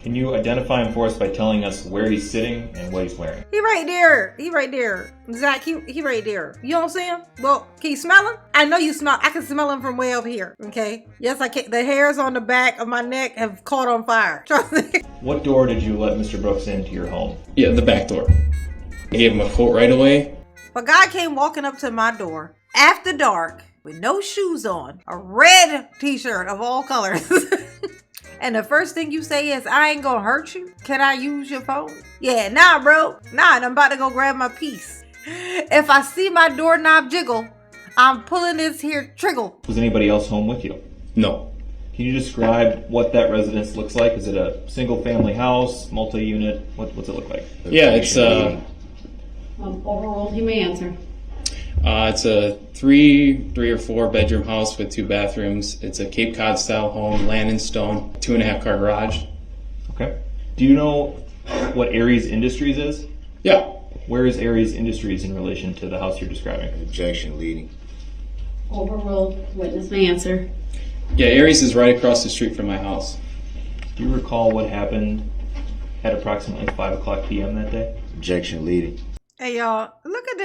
Can you identify him for us by telling us where he's sitting and what he's wearing? He right there. He right there. Zach, he right there. You don't see him? Well, can you smell him? I know you smell. I can smell him from way over here. Okay. Yes, I can. The hairs on the back of my neck have caught on fire. Trust me. What door did you let Mr. Brooks into your home? Yeah, the back door. I gave him a coat right away. A guy came walking up to my door after dark with no shoes on, a red t-shirt of all colors. And the first thing you say is, I ain't gonna hurt you. Can I use your phone? Yeah, nah, bro. Nah, and I'm about to go grab my piece. If I see my doorknob jiggle, I'm pulling this here trigger. Was anybody else home with you? No. Can you describe what that residence looks like? Is it a single family house, multi-unit? What's it look like? Yeah, it's Overruled, you may answer. it's a three or four bedroom house with 2 bathrooms. It's a Cape Cod style home, land and stone, 2.5 car garage. Okay. Do you know what Aries Industries is? Yeah. Where is Aries Industries in relation to the house you're describing? Objection leading. Overruled, witness may answer. Yeah, Aries is right across the street from my house. Do you recall what happened at approximately 5 o'clock p.m. that day? Objection leading. Hey y'all, look at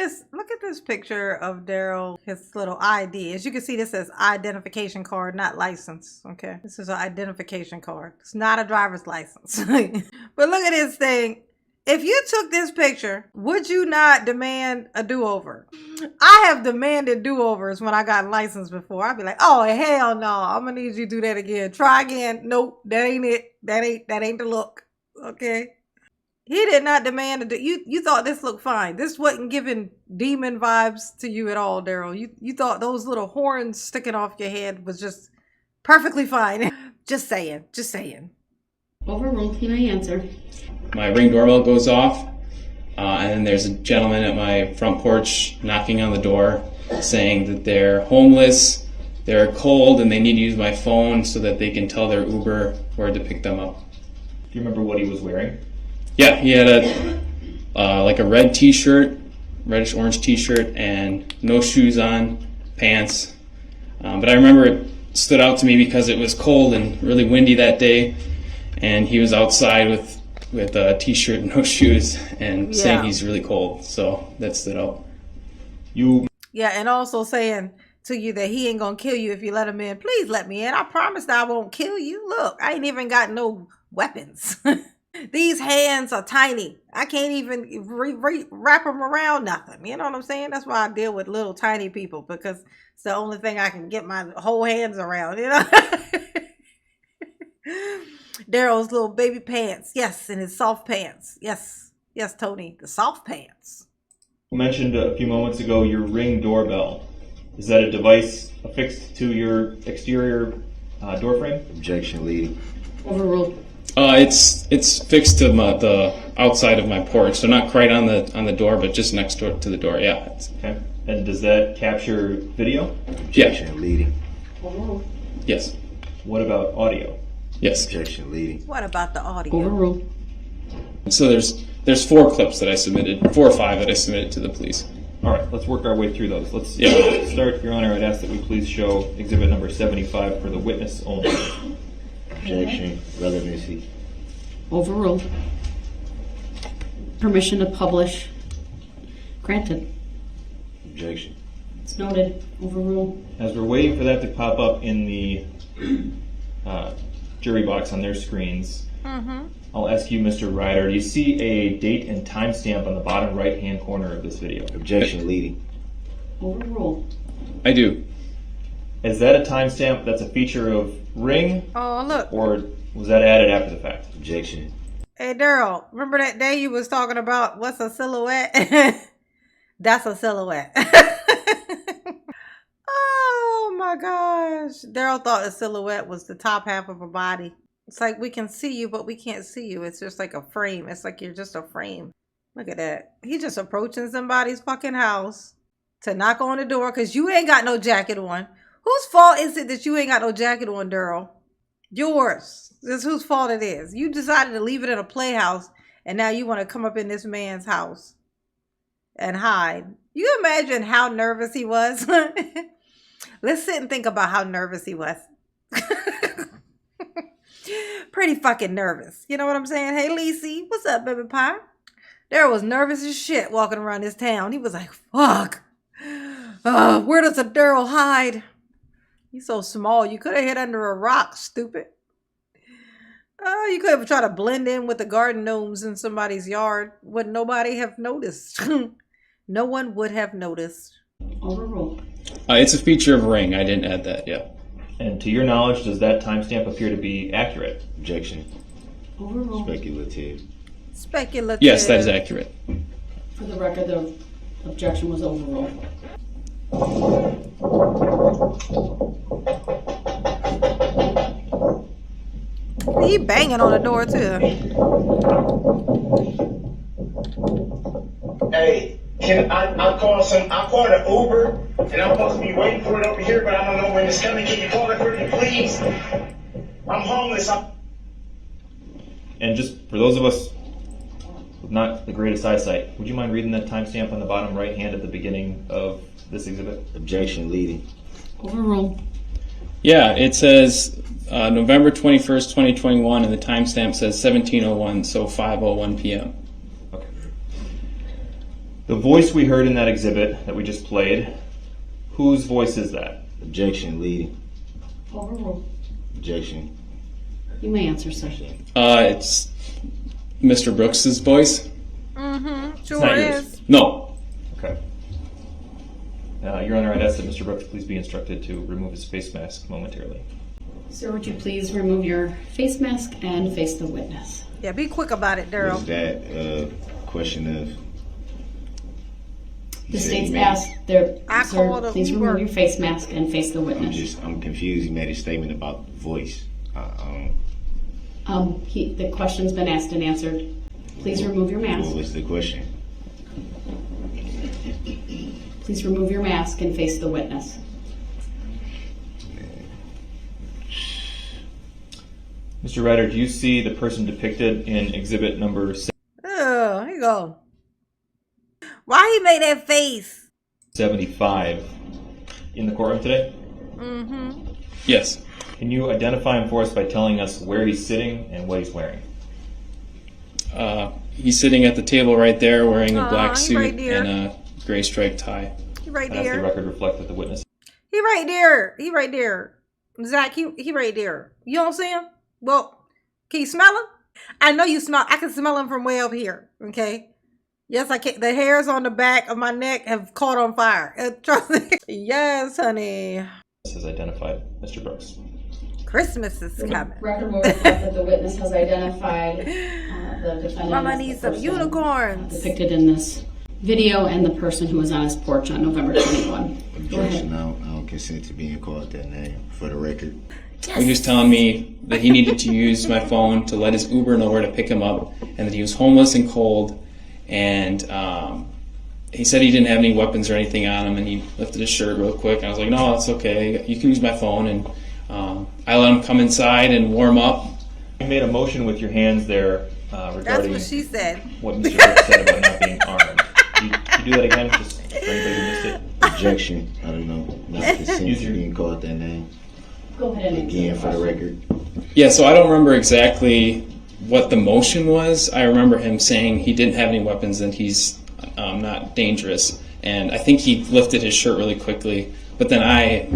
this picture of Darrell, his little ID. As you can see, this says identification card, not license. Okay, this is an identification card. It's not a driver's license. But look at this thing. If you took this picture, would you not demand a do-over? I have demanded do-overs when I got licensed before. I'd be like, oh hell no, I'm gonna need you to do that again. Try again. Nope, that ain't it. That ain't the look. Okay. He did not demand a you thought this looked fine. This wasn't giving demon vibes to you at all, Darrell. You thought those little horns sticking off your head was just perfectly fine. Just saying. Overruled, you may answer. My Ring doorbell goes off, and then there's a gentleman at my front porch knocking on the door saying that they're homeless, they're cold, and they need to use my phone so that they can tell their Uber where to pick them up. Do you remember what he was wearing? Yeah, he had a red t-shirt, reddish orange t-shirt, and no shoes on, pants. But I remember it stood out to me because it was cold and really windy that day, and he was outside with a t-shirt and no shoes and saying he's really cold. So that stood out. Yeah, and also saying to you that he ain't gonna kill you if you let him in. Please let me in. I promise that I won't kill you. Look, I ain't even got no weapons. These hands are tiny. I can't even wrap them around nothing. You know what I'm saying? That's why I deal with little tiny people, because it's the only thing I can get my whole hands around, you know? Darrell's little baby pants. Yes, and his soft pants. Yes, Tony, the soft pants. You mentioned a few moments ago your Ring doorbell. Is that a device affixed to your exterior door frame? Objection leading. Overruled. It's fixed to the outside of my porch, so not quite on the door, but just next door to the door. Yeah. Okay. And does that capture video? Objection leading. Overruled. Yes. What about audio? Yes. Objection leading. What about the audio? Overruled. So there's 4 clips that I submitted, 4 or 5 that I submitted to the police. All right, let's work our way through those. Let's start, Your Honor. I'd ask that we please show exhibit number 75 for the witness only. Objection relevancy. Overruled. Permission to publish granted. Objection. It's noted. Overruled. As we're waiting for that to pop up in the jury box on their screens, I'll ask you, Mr. Ryder, do you see a date and timestamp on the bottom right-hand corner of this video? Objection leading. Overruled. I do. Is that a timestamp that's a feature of Ring? Oh, look. Or was that added after the fact? Objection. Hey, Darrell, remember that day you was talking about what's a silhouette? That's a silhouette. Oh my gosh. Darrell thought a silhouette was the top half of a body. It's like we can see you, but we can't see you. It's just like a frame. It's like you're just a frame. Look at that. He just approaching somebody's fucking house to knock on the door because you ain't got no jacket on. Whose fault is it that you ain't got no jacket on, Darrell? Yours. This whose fault it is. You decided to leave it in a playhouse, and now you want to come up in this man's house and hide. You imagine how nervous he was? Let's sit and think about how nervous he was. pretty fucking nervous. You know what I'm saying? Hey, Lacey, what's up, baby pie? Daryl was nervous as shit walking around this town. He was like, fuck. Where does a Daryl hide? He's so small. You could have hid under a rock, stupid. You could have tried to blend in with the garden gnomes in somebody's yard. Would nobody have noticed? No one would have noticed. Overruled. It's a feature of Ring. I didn't add that. Yeah. And to your knowledge, does that timestamp appear to be accurate? Objection. Overruled. Speculative. Speculative. Yes, that is accurate. For the record, the objection was overruled. He banging on the door too. Hey, I called an Uber and I'm supposed to be waiting for it over here, but I don't know when it's coming. Can you call it for me, please? I'm homeless. And just for those of us with not the greatest eyesight, would you mind reading that timestamp on the bottom right hand at the beginning of this exhibit? Objection leading. Overruled. Yeah, it says November 21st, 2021, and the timestamp says 17:01, so 5:01 p.m. Okay. The voice we heard in that exhibit that we just played, whose voice is that? Objection leading. Overruled. Objection. You may answer, sir. It's Mr. Brooks's voice. Mm-hmm. Sure not yours. is. No. Okay. Your Honor, I'd ask that Mr. Brooks please be instructed to remove his face mask momentarily. Sir, would you please remove your face mask and face the witness? Yeah, be quick about it, Daryl. Was that question of... The state's asked there, I sir, called a please Uber. remove your face mask and face the witness. I'm confused. He made a statement about voice. The question's been asked and answered. Please remove your mask. What was the question? Please remove your mask and face the witness. Mr. Ryder, do you see the person depicted in exhibit number 6? Oh, here you go. Why he made that face? 75 in the courtroom today? Mm-hmm. Yes. Can you identify him for us by telling us where he's sitting and what he's wearing? He's sitting at the table right there wearing a black he suit right there. and a gray striped tie. He right And has the there. record reflect that the witness... He right there. He right there. Zach, he right there. You don't see him? Well, can you smell him? I know you smell. I can smell him from way over here. Okay. Yes, I can. The hairs on the back of my neck have caught on fire. Trust me. Yes, honey. has identified Mr. Brooks. Christmas is coming. Record will reflect that the witness has identified the defendant Mama as the needs some person unicorns. depicted in this video and the person who was on his porch on November 21. Go Objection. ahead. I don't consent to being called that name for the record. He was telling me that he needed to use my phone to let his Uber know where to pick him up, and that he was homeless and cold, and he said he didn't have any weapons or anything on him, and he lifted his shirt real quick, and I was like, no, it's okay, you can use my phone, and I let him come inside and warm up. You made a motion with your hands there That's regarding what she said. what Mr. Brooks said about not being armed. Can you do that again, just for anybody who missed it? Objection. I don't know. Not consent Use to your- being called that name. Go ahead and answer Again, the for the question. record. Yeah, so I don't remember exactly what the motion was. I remember him saying he didn't have any weapons and he's not dangerous. And I think he lifted his shirt really quickly. But then I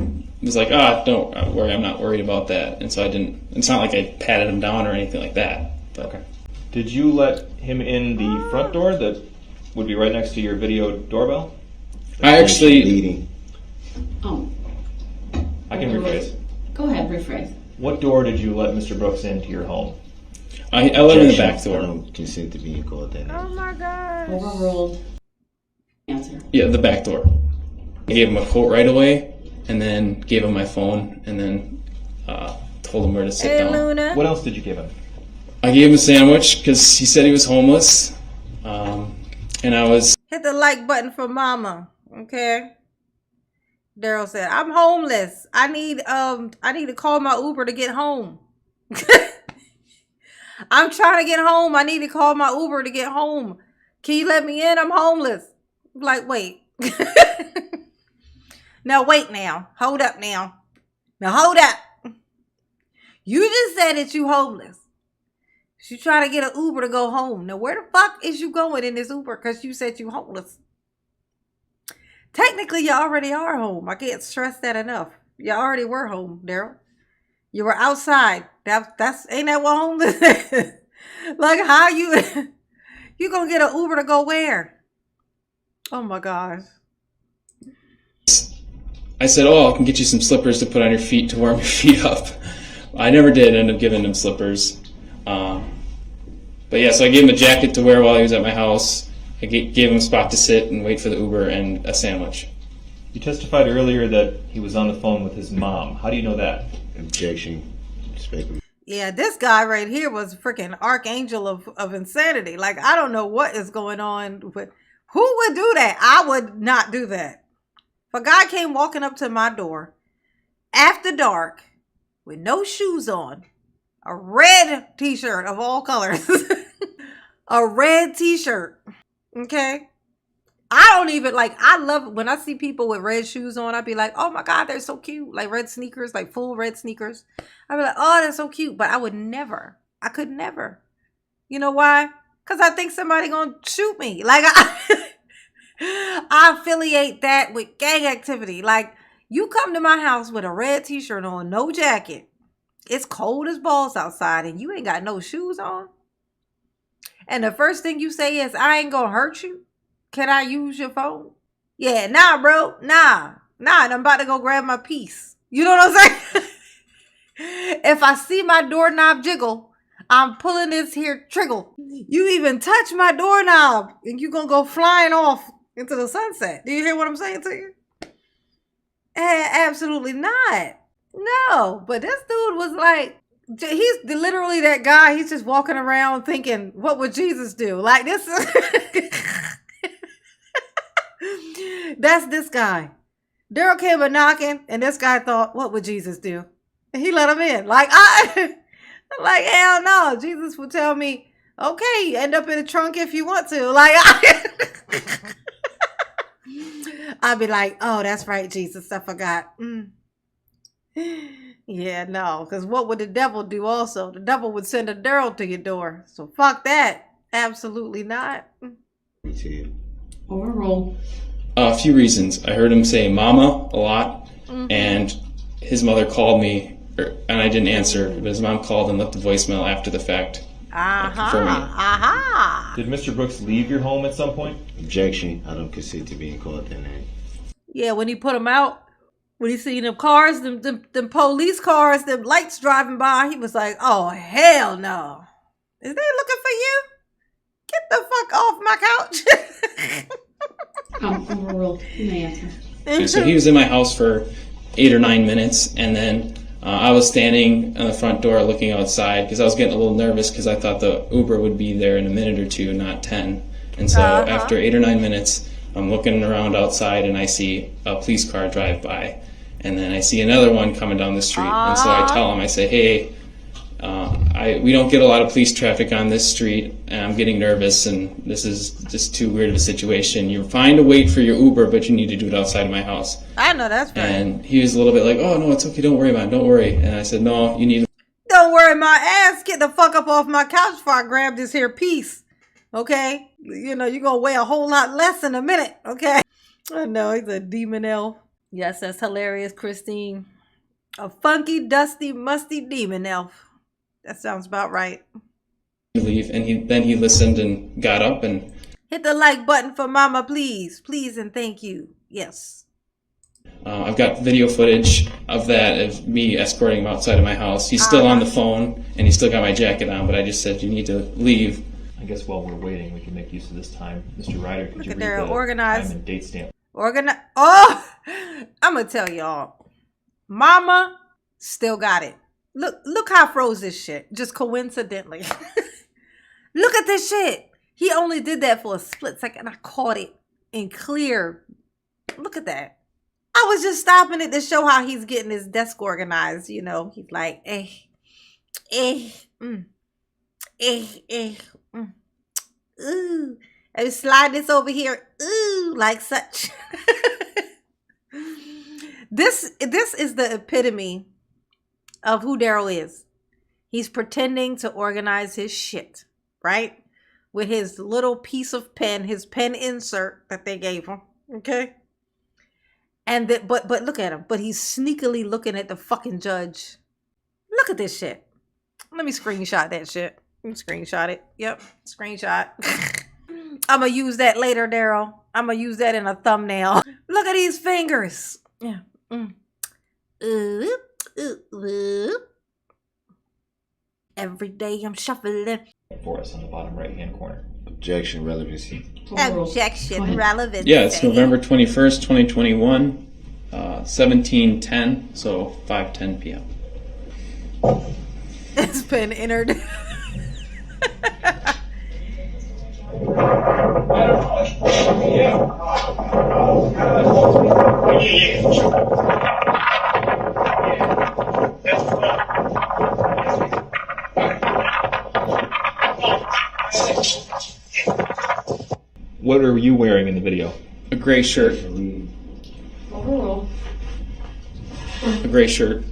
was like, don't worry, I'm not worried about that. And so I didn't, it's not like I patted him down or anything like that. But. Okay. Did you let him in the front door that would be right next to your video doorbell? I actually, Leading. I can rephrase. Go ahead, rephrase. What door did you let Mr. Brooks into your home? I let him in the Objection. back door. I don't consent to being called that name. Oh my gosh. Overruled. Answer. Yeah, the back door. I gave him a coat right away, and then gave him my phone, and then told him where to sit Hey, down. Luna. What else did you give him? I gave him a sandwich because he said he was homeless, and I was. Hit the like button for mama. Okay. Daryl said, I'm homeless. I need to call my Uber to get home. I'm trying to get home. I need to call my Uber to get home. Can you let me in? I'm homeless. I'm like, wait. Now wait now. Hold up now. Now hold up. You just said that you homeless. You try to get an Uber to go home. Now, where the fuck is you going in this Uber? Because you said you homeless. Technically, you already are home. I can't stress that enough. You already were home, Daryl. You were outside. That's ain't that what homeless is? Like, how you gonna get an Uber to go where? Oh my gosh. I said, oh, I can get you some slippers to put on your feet to warm your feet up. I never did end up giving him slippers. But yeah, so I gave him a jacket to wear while he was at my house. I gave him a spot to sit and wait for the Uber and a sandwich. You testified earlier that he was on the phone with his mom. How do you know that? Objection. Respectfully. Yeah, this guy right here was a freaking archangel of insanity. Like, I don't know what is going on with who would do that? I would not do that. If a guy came walking up to my door after dark with no shoes on, a red t-shirt of all colors, a red t-shirt, okay? I don't even, like, I love when I see people with red shoes on, I'd be like, oh my God, they're so cute. Like red sneakers, like full red sneakers. I'd be like, oh, they're so cute. But I could never. You know why? Because I think somebody gonna shoot me. Like, I affiliate that with gang activity. Like, you come to my house with a red t-shirt on, no jacket. It's cold as balls outside and you ain't got no shoes on. And the first thing you say is, I ain't gonna hurt you. Can I use your phone? Yeah, nah, bro. Nah. And I'm about to go grab my piece. You know what I'm saying? If I see my doorknob jiggle, I'm pulling this here trigger. You even touch my doorknob and you gonna go flying off into the sunset. Do you hear what I'm saying to you? Absolutely not. No. But this dude was like, he's literally that guy. He's just walking around thinking, what would Jesus do? Like, this is... That's this guy. Daryl came a knocking, and this guy thought, what would Jesus do? And he let him in. Like, like, hell no. Jesus would tell me, okay, end up in the trunk if you want to. Like, I'd be like, oh, that's right, Jesus. I forgot. Yeah, no. Because what would the devil do also? The devil would send a Daryl to your door. So fuck that. Absolutely not. Overrule. A few reasons. I heard him say mama a lot, and his mother called me, and I didn't answer, but his mom called and left a voicemail after the fact. Did Mr. Brooks leave your home at some point? Objection. I don't consent to being called that name. Yeah, when he put him out, when he seen them cars, them police cars, them lights driving by, he was like, oh, hell no. Is they looking for you? Get the fuck off my couch. Overruled. You may answer. And so he was in my house for 8 or 9 minutes, and then I was standing on the front door looking outside because I was getting a little nervous because I thought the Uber would be there in a minute or two, not 10. And so after 8 or 9 minutes, I'm looking around outside and I see a police car drive by. And then I see another one coming down the street. And so I tell him, I say, hey, we don't get a lot of police traffic on this street, and I'm getting nervous, and this is just too weird of a situation. You're fine to wait for your Uber, but you need to do it outside of my house. I know that's right. And he was a little bit like, oh, no, it's okay, don't worry about it, don't worry. And I said, no, you need to... Don't worry my ass. Get the fuck up off my couch before I grab this here piece. Okay? You know, you're going to weigh a whole lot less in a minute. Okay? I know, he's a demon elf. Yes, that's hilarious, Christine. A funky, dusty, musty demon elf. That sounds about right. leave, and then he listened and got up and... Hit the like button for mama, please. Please and thank you. Yes. I've got video footage of that, of me escorting him outside of my house. He's still on the phone, and he's still got my jacket on, but I just said, you need to leave. I guess while we're waiting, we can make use of this time. Mr. Ryder, could you read their the organized time and date stamp? Oh! I'm going to tell y'all. Mama still got it. Look how I froze this shit. Just coincidentally. Look at this shit. He only did that for a split second. I caught it in clear. Look at that. I was just stopping it to show how he's getting his desk organized. You know, he's like, ooh. And slide this over here. Ooh, like such. This is the epitome of who Daryl is. He's pretending to organize his shit, right? With his little piece of pen, his pen insert that they gave him, okay? And that, but look at him. But he's sneakily looking at the fucking judge. Look at this shit. Let me screenshot that shit. Let me screenshot it. Yep, screenshot. I'm gonna use that later, Daryl. I'm gonna use that in a thumbnail. Look at these fingers. Yeah. Every day I'm shuffling. For us on the bottom right-hand corner. Objection, relevancy. Objection, relevant. Yeah, it's November 21st, 2021, 17:10, so 5:10 p.m. It's been entered. What are you wearing in the video? A gray shirt. Overruled. A gray shirt.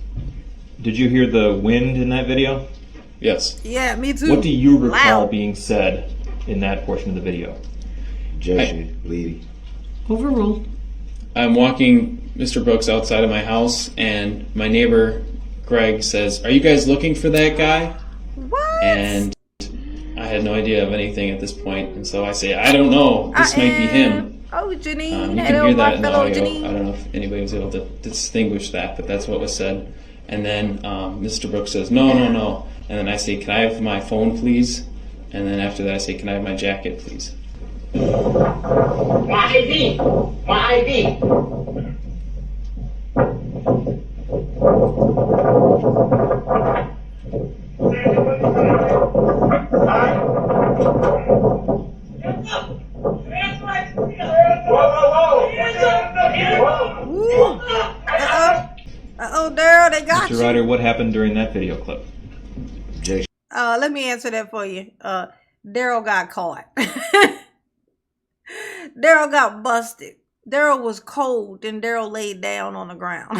Did you hear the wind in that video? Yes. Yeah, me too. What do you recall Loud. being said in that portion of the video? Objection, leading. Overruled. I'm walking Mr. Brooks outside of my house, and my neighbor, Greg, says, "Are you guys looking for that guy?" What? And I had no idea of anything at this point, and so I say, "I don't know. This might be him." Oh, Janine. You Hello, can hear my that in the fellow audio. Janine. I don't know if anybody was able to distinguish that, but that's what was said. And then Mr. Brooks says, "No, no, no." And then I say, "Can I have my phone, please?" And then after that, I say, "Can I have my jacket, please?" My ID. My ID. Woo. Uh-oh, Daryl, they got Mr. you. Ryder, what happened during that video clip? Objection. Let me answer that for you. Daryl got caught. Daryl got busted. Daryl was cold, and Daryl laid down on the ground.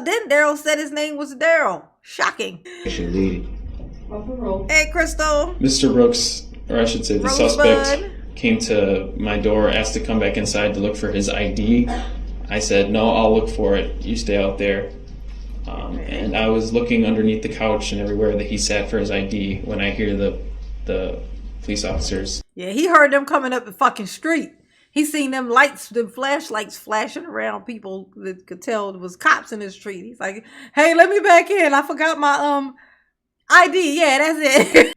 Then Daryl said his name was Daryl. Shocking. Objection, leading. Overruled. Hey, Crystal. Mr. Brooks, or I should say the Rosebud. suspect, came to my door, asked to come back inside to look for his ID. I said, "No, I'll look for it. You stay out there." And I was looking underneath the couch and everywhere that he sat for his ID when I hear the police officers. Yeah, he heard them coming up the fucking street. He seen them lights, the flashlights flashing around people that could tell there was cops in the street. He's like, "Hey, let me back in. I forgot my ID. Yeah, that's it."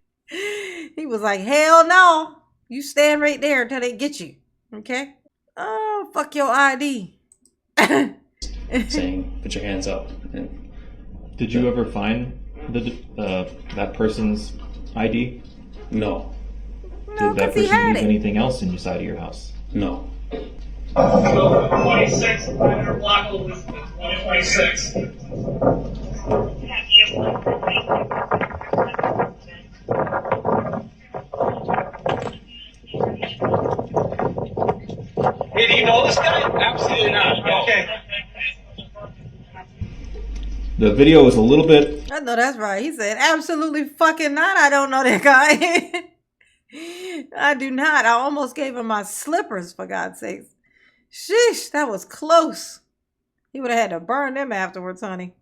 He was like, "Hell no. You stand right there until they get you." Okay? Oh, fuck your ID. saying, "Put your hands up." And Did you ever find that person's ID? no, No, Did that because he person had leave it. anything else inside of your house? no. 26, 500 block of Elizabeth, 126. Hey, do you know this guy? Absolutely not. Okay. The video is a little bit. I know that's right. He said, "Absolutely fucking not. I don't know that guy." I do not. I almost gave him my slippers, for God's sakes. Sheesh, that was close. He would have had to burn them afterwards, honey.